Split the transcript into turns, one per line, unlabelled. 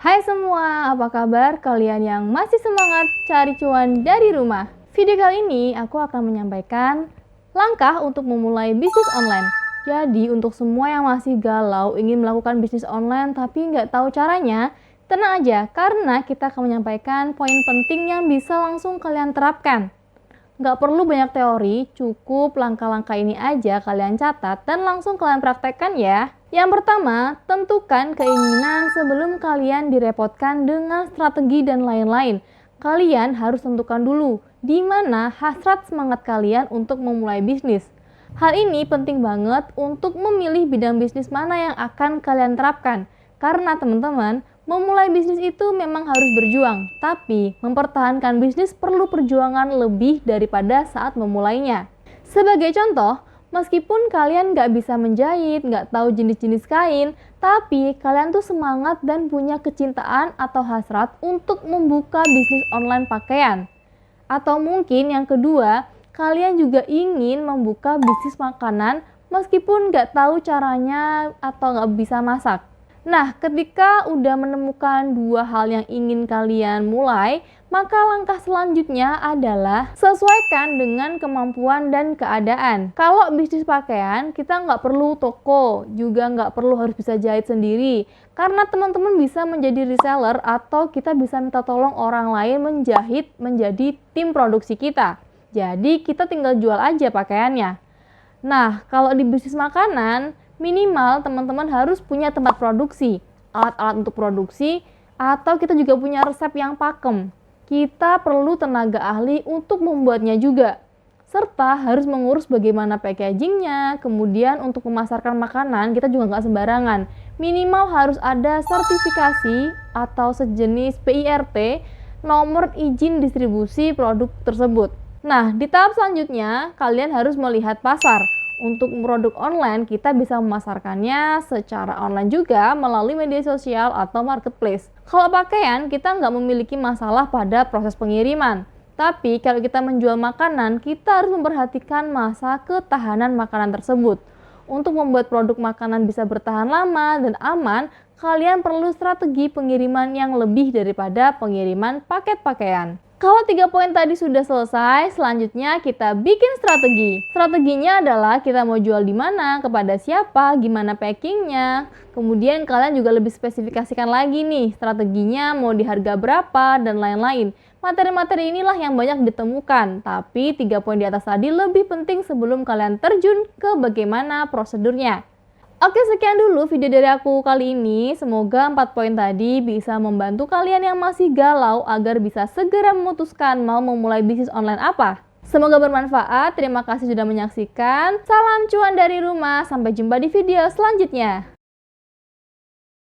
Hai semua, apa kabar kalian yang masih semangat cari cuan dari rumah? Video kali ini aku akan menyampaikan langkah untuk memulai bisnis online. Jadi untuk semua yang masih galau ingin melakukan bisnis online tapi nggak tahu caranya, tenang aja karena kita akan menyampaikan poin penting yang bisa langsung kalian terapkan. Nggak perlu banyak teori, cukup langkah-langkah ini aja kalian catat dan langsung kalian praktekkan ya. Yang pertama, tentukan keinginan sebelum kalian direpotkan dengan strategi dan lain-lain. Kalian harus tentukan dulu di mana hasrat semangat kalian untuk memulai bisnis. Hal ini penting banget untuk memilih bidang bisnis mana yang akan kalian terapkan. Karena teman-teman, memulai bisnis itu memang harus berjuang, tapi mempertahankan bisnis perlu perjuangan lebih daripada saat memulainya. Sebagai contoh, meskipun kalian nggak bisa menjahit, nggak tahu jenis-jenis kain, tapi kalian tuh semangat dan punya kecintaan atau hasrat untuk membuka bisnis online pakaian. Atau mungkin yang kedua, kalian juga ingin membuka bisnis makanan meskipun nggak tahu caranya atau nggak bisa masak. Nah, ketika udah menemukan dua hal yang ingin kalian mulai, maka langkah selanjutnya adalah sesuaikan dengan kemampuan dan keadaan. Kalau bisnis pakaian, kita nggak perlu toko, juga nggak perlu harus bisa jahit sendiri. Karena teman-teman bisa menjadi reseller atau kita bisa minta tolong orang lain menjahit menjadi tim produksi kita. Jadi kita tinggal jual aja pakaiannya. Nah, kalau di bisnis makanan, minimal teman-teman harus punya tempat produksi, alat-alat untuk produksi, atau kita juga punya resep yang pakem. Kita perlu tenaga ahli untuk membuatnya juga. Serta harus mengurus bagaimana packagingnya, kemudian untuk memasarkan makanan kita juga nggak sembarangan. Minimal harus ada sertifikasi atau sejenis PIRT, nomor izin distribusi produk tersebut. Nah, di tahap selanjutnya, kalian harus melihat pasar. Untuk produk online, kita bisa memasarkannya secara online juga melalui media sosial atau marketplace. Kalau pakaian, kita nggak memiliki masalah pada proses pengiriman. Tapi kalau kita menjual makanan, kita harus memperhatikan masa ketahanan makanan tersebut. Untuk membuat produk makanan bisa bertahan lama dan aman, kalian perlu strategi pengiriman yang lebih daripada pengiriman paket pakaian. Kalau 3 poin tadi sudah selesai, selanjutnya kita bikin strategi. Strateginya adalah kita mau jual di mana, kepada siapa, gimana packingnya. Kemudian kalian juga lebih spesifikasikan lagi nih, strateginya mau di harga berapa, dan lain-lain. Materi-materi inilah yang banyak ditemukan, tapi 3 poin di atas tadi lebih penting sebelum kalian terjun ke bagaimana prosedurnya. Oke, sekian dulu video dari aku kali ini. Semoga 4 poin tadi bisa membantu kalian yang masih galau agar bisa segera memutuskan mau memulai bisnis online apa. Semoga bermanfaat. Terima kasih sudah menyaksikan. Salam cuan dari rumah. Sampai jumpa di video selanjutnya.